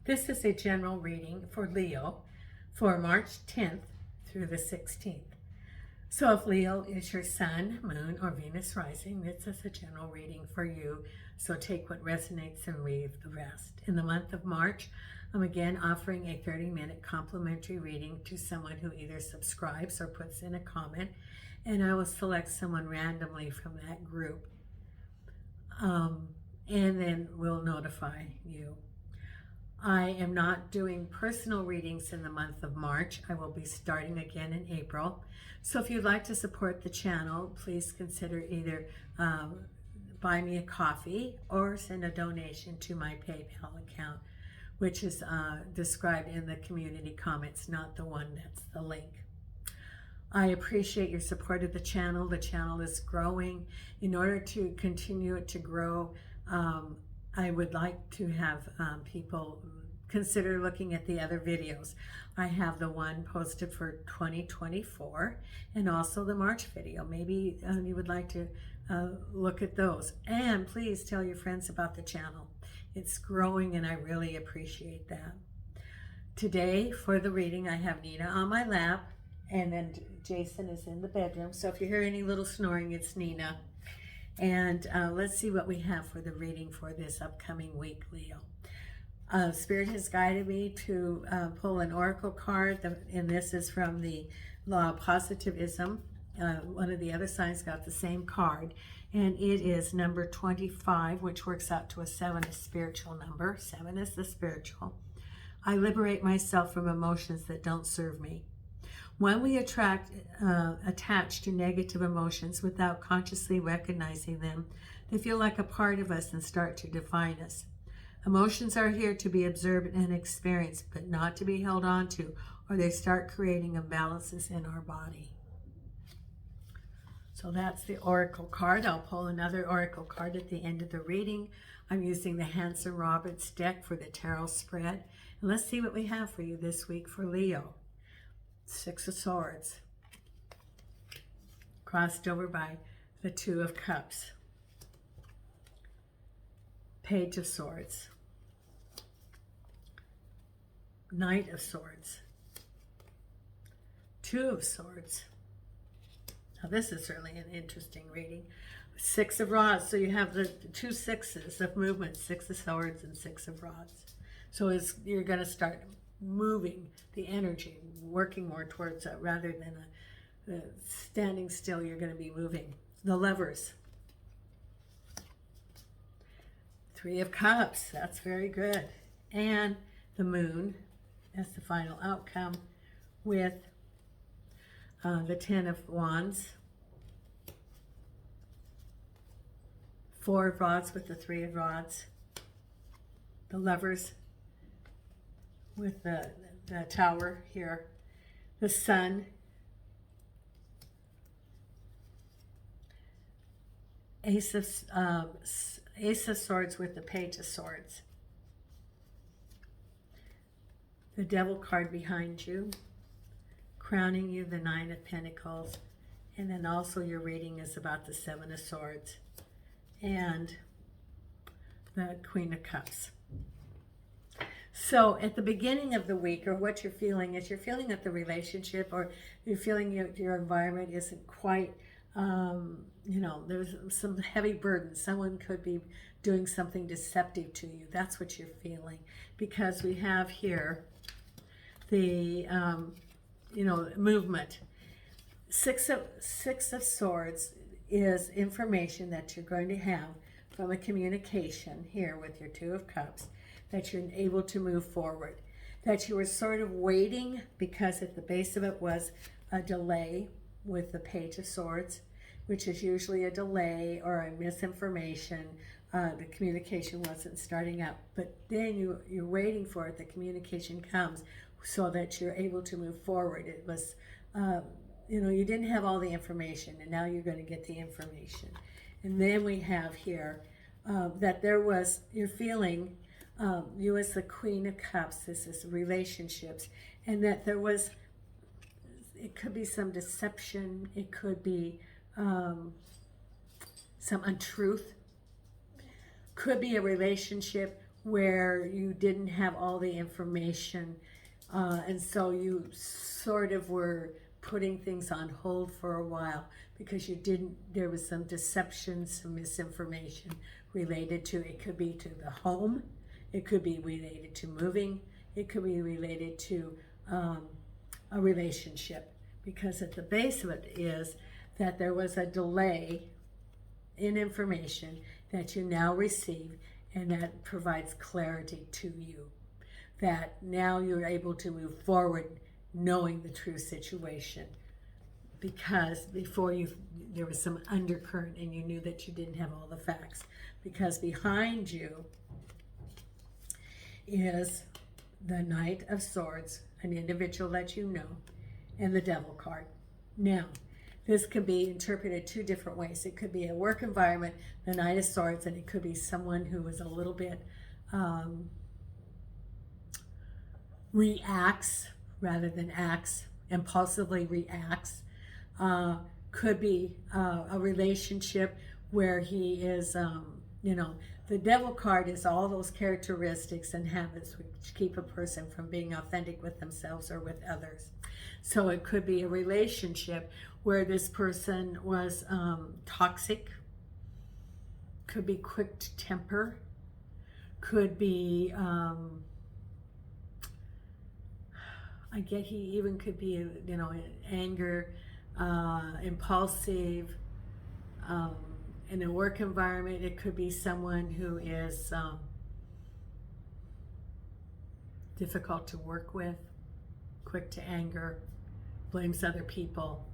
This is a general reading for Leo for March 10th through the 16th. So if Leo is your sun, moon, or Venus rising, this is a general reading for you. So take what resonates and leave the rest. In the month of March, I'm again offering a 30-minute complimentary reading to someone who either subscribes or puts in a comment, and I will select someone randomly from that group, and then we'll notify you. I am not doing personal readings in the month of March. I will be starting again in April. So if you'd like to support the channel, please consider either buy me a coffee or send a donation to my PayPal account, which is described in the community comments, not the one that's the link. I appreciate your support of the channel. The channel is growing. In order to continue it to grow, I would like to have people consider looking at the other videos. I have the one posted for 2024 and also the March video. Maybe you would like to look at those. And please tell your friends about the channel. It's growing and I really appreciate that. Today for the reading, I have Nina on my lap and then Jason is in the bedroom. So if you hear any little snoring, it's Nina. And let's see what we have for the reading for this upcoming week, Leo. Spirit has guided me to pull an oracle card, and this is from the Law of Positivism. One of the other signs got the same card, and it is number 25, which works out to a 7, a spiritual number. 7 is the spiritual. I liberate myself from emotions that don't serve me. When we attach to negative emotions without consciously recognizing them, they feel like a part of us and start to define us. Emotions are here to be observed and experienced, but not to be held on to, or they start creating imbalances in our body. So that's the oracle card. I'll pull another oracle card at the end of the reading. I'm using the Hanson Roberts deck for the tarot spread. And let's see what we have for you this week for Leo. 6 of Swords, crossed over by the 2 of Cups, Page of Swords, Knight of Swords, 2 of Swords. Now this is certainly an interesting reading. 6 of Rods, so you have the 2 sixes of movement, 6 of Swords and 6 of Rods. So you're going to start moving the energy, working more towards it rather than standing still. You're going to be moving. The Lovers, 3 of Cups, that's very good. And the Moon as the final outcome with the 10 of Wands, 4 of Rods with the 3 of Rods, the Lovers with the Tower here, the Sun, Ace of Swords with the Page of Swords, the Devil card behind you, crowning you the 9 of Pentacles, and then also your reading is about the 7 of Swords and the Queen of Cups. So at the beginning of the week, or what you're feeling is you're feeling that the relationship or you're feeling your environment isn't quite, there's some heavy burden. Someone could be doing something deceptive to you. That's what you're feeling, because we have here the, movement. 6 of Swords is information that you're going to have from a communication here with your 2 of Cups, that you're able to move forward, that you were sort of waiting because at the base of it was a delay with the Page of Swords, which is usually a delay or a misinformation. The communication wasn't starting up, but then you're waiting for it. The communication comes so that you're able to move forward. It was, you didn't have all the information, and now you're going to get the information. And then we have here that you're feeling, you as the Queen of Cups, this is relationships, and that it could be some deception, it could be some untruth, could be a relationship where you didn't have all the information, and so you sort of were putting things on hold for a while because there was some deception, some misinformation related to, it could be to the home, it could be related to moving, it could be related to a relationship, because at the base of it is that there was a delay in information that you now receive, and that provides clarity to you, that now you're able to move forward knowing the true situation, because before there was some undercurrent and you knew that you didn't have all the facts, because behind you is the Knight of Swords, an individual that you know, and the Devil card. Now, this can be interpreted two different ways. It could be a work environment, the Knight of Swords, and it could be someone who was a little bit reacts rather than acts, impulsively reacts. Could be a relationship where he is, the Devil card is all those characteristics and habits which keep a person from being authentic with themselves or with others. So it could be a relationship where this person was toxic, could be quick to temper, could be, I get he even could be, anger, impulsive. In a work environment, it could be someone who is difficult to work with, quick to anger, blames other people.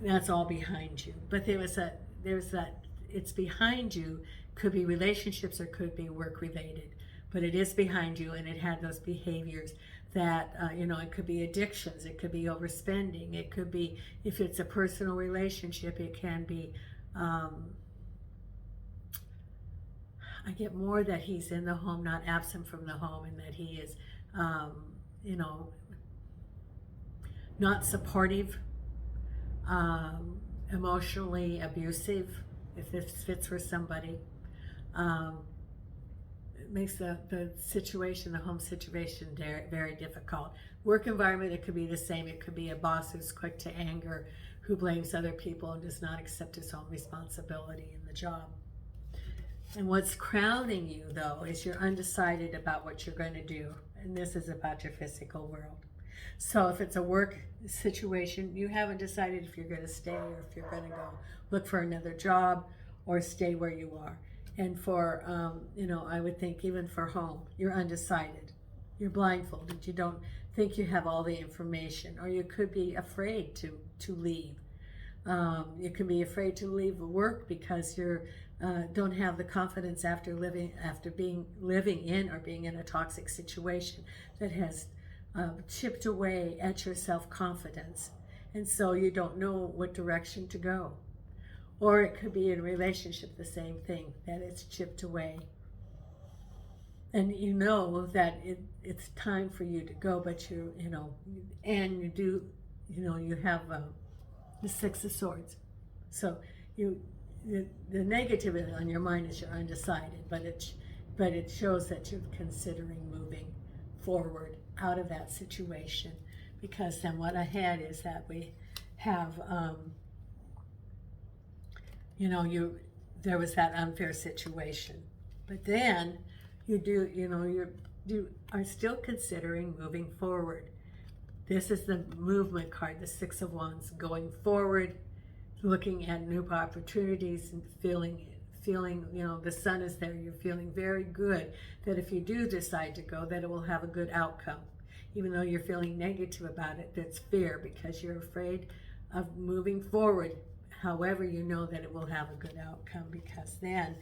That's all behind you. But there's that, it's behind you, could be relationships or could be work related, but it is behind you, and it had those behaviors that, it could be addictions, it could be overspending, it could be, if it's a personal relationship, it can be, I get more that he's in the home, not absent from the home, and that he is, not supportive, emotionally abusive, if this fits for somebody. It makes the situation, the home situation, very, very difficult. Work environment, it could be the same. It could be a boss who's quick to anger, who blames other people and does not accept his own responsibility in the job. And what's crowding you, though, is you're undecided about what you're going to do. And this is about your physical world. So if it's a work situation, you haven't decided if you're going to stay or if you're going to go look for another job or stay where you are. And for, I would think even for home, you're undecided. You're blindfolded. You don't think you have all the information, or you could be afraid to leave. You can be afraid to leave work because you don't have the confidence after living in or being in a toxic situation that has chipped away at your self-confidence, and so you don't know what direction to go. Or it could be in a relationship, the same thing, that it's chipped away. And you know that it's time for you to go, but you have the Six of Swords. So the negative on your mind is you're undecided, but it shows that you're considering moving forward out of that situation, because then what I had is that we have there was that unfair situation, but then you are still considering moving forward. This is the movement card, the Six of Wands, going forward, looking at new opportunities and feeling, the sun is there. You're feeling very good that if you do decide to go, that it will have a good outcome. Even though you're feeling negative about it, that's fear, because you're afraid of moving forward. However, you know that it will have a good outcome, because then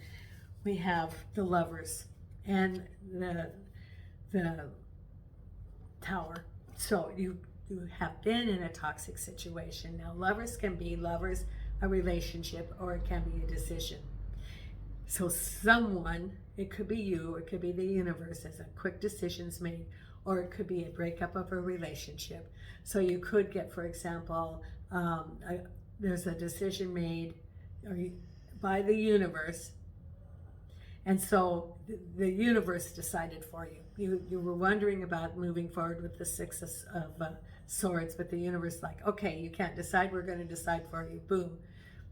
we have the Lovers and the Tower. So you have been in a toxic situation. Now, Lovers can be lovers, a relationship, or it can be a decision. So someone, it could be you, it could be the universe, as a quick decisions made, or it could be a breakup of a relationship. So you could get, for example, there's a decision made by the universe, And so the universe decided for you. You were wondering about moving forward with the Six of Swords, but the universe like, okay, you can't decide, we're going to decide for you. Boom.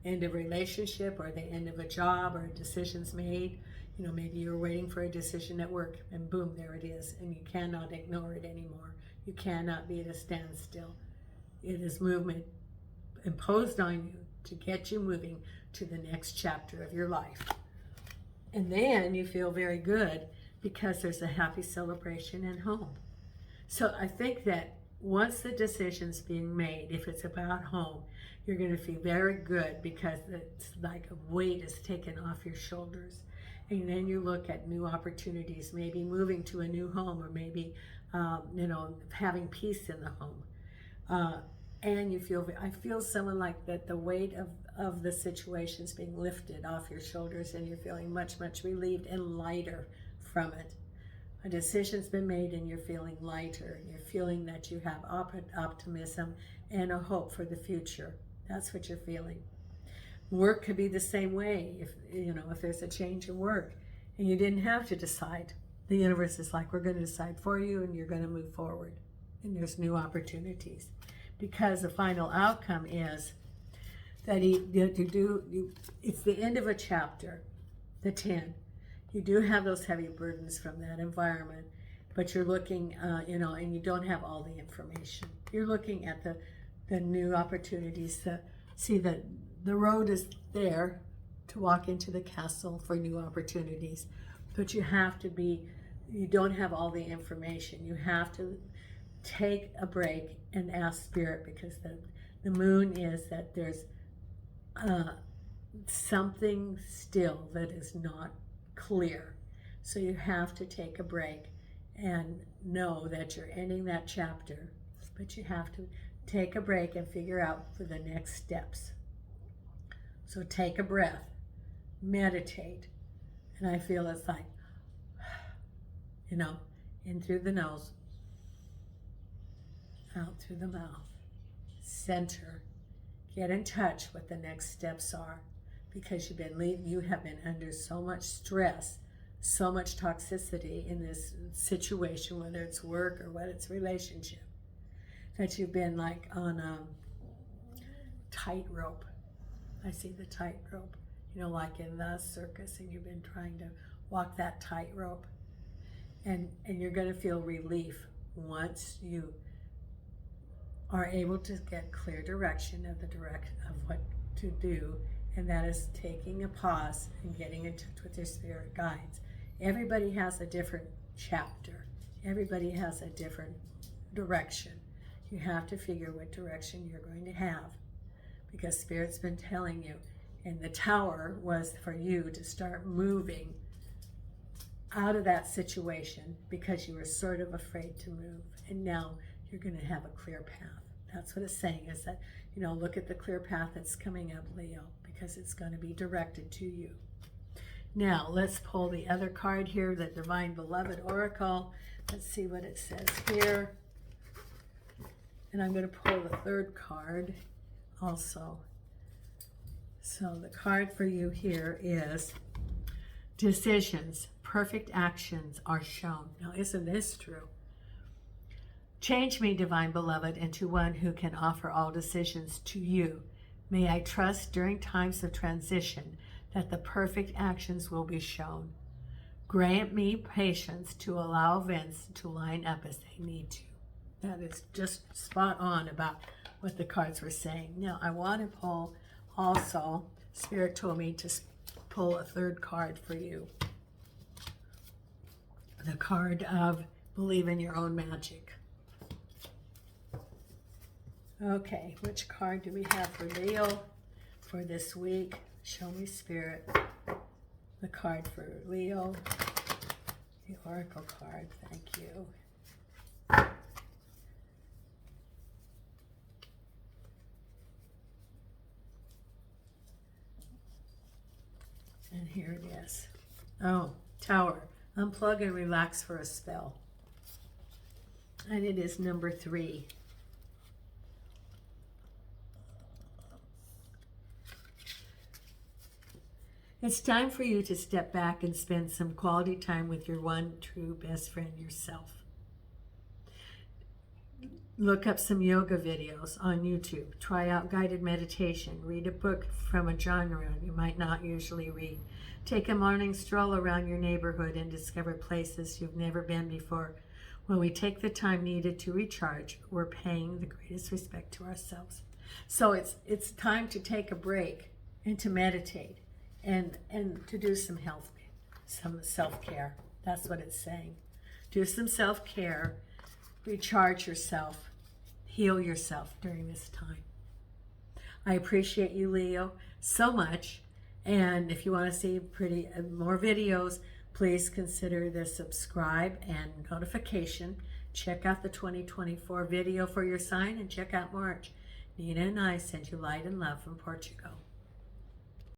End of relationship, or the end of a job, or decisions made. You know, maybe you're waiting for a decision at work, and boom, there it is. And you cannot ignore it anymore. You cannot be at a standstill. It is movement imposed on you to get you moving to the next chapter of your life. And then you feel very good because there's a happy celebration at home. So I think that once the decision's being made, if it's about home, you're going to feel very good because it's like a weight is taken off your shoulders. And then you look at new opportunities, maybe moving to a new home, or maybe, having peace in the home. And you feel, I feel someone like that the weight of the situation's being lifted off your shoulders, and you're feeling much, much relieved and lighter from it. A decision's been made and you're feeling lighter. You're feeling that you have optimism and a hope for the future. That's what you're feeling. Work could be the same way. If there's a change in work and you didn't have to decide, the universe is like, we're going to decide for you and you're going to move forward. And there's new opportunities. Because the final outcome is that it's the end of a chapter, the 10. You do have those heavy burdens from that environment, but you're looking, and you don't have all the information. You're looking at the new opportunities to see that the road is there to walk into the castle for new opportunities, but you don't have all the information. You have to take a break and ask Spirit, because the moon is that there's something still that is not clear. So you have to take a break and know that you're ending that chapter, but you have to take a break and figure out for the next steps. So take a breath, meditate, and I feel it's like, in through the nose, out through the mouth, center, get in touch what the next steps are, because you have been under so much stress, so much toxicity in this situation, whether it's work or whether it's relationship, that you've been like on a tightrope. I see the tightrope, like in the circus, and you've been trying to walk that tightrope, and you're going to feel relief once you are able to get clear direction of what to do, and that is taking a pause and getting in touch with your spirit guides. Everybody has a different chapter. Everybody has a different direction. You have to figure what direction you're going to have, because Spirit's been telling you. And the tower was for you to start moving out of that situation because you were sort of afraid to move. And now you're going to have a clear path. That's what it's saying, is that, look at the clear path that's coming up, Leo, because it's going to be directed to you. Now, let's pull the other card here, the Divine Beloved Oracle. Let's see what it says here. And I'm going to pull the third card also. So the card for you here is Decisions. Perfect actions are shown. Now, isn't this true? Change me, Divine Beloved, into one who can offer all decisions to you. May I trust during times of transition that the perfect actions will be shown. Grant me patience to allow events to line up as they need to. That is just spot on about what the cards were saying. Now, I want to pull also, Spirit told me to pull a third card for you. The card of Believe in Your Own Magic. Okay, which card do we have for Leo for this week? Show me, Spirit. The card for Leo. The Oracle card. Thank you. And here it is. Oh, Tower. Unplug and relax for a spell. And it is number 3. It's time for you to step back and spend some quality time with your one true best friend, yourself. Look up some yoga videos on YouTube. Try out guided meditation. Read a book from a genre you might not usually read. Take a morning stroll around your neighborhood and discover places you've never been before. When we take the time needed to recharge, we're paying the greatest respect to ourselves. So it's time to take a break and to meditate and to do some self-care. That's what it's saying. Do some self-care. Recharge yourself, heal yourself during this time. I appreciate you, Leo, so much. And if you want to see more videos, please consider the subscribe and notification. Check out the 2024 video for your sign and check out March. Nina and I send you light and love from Portugal.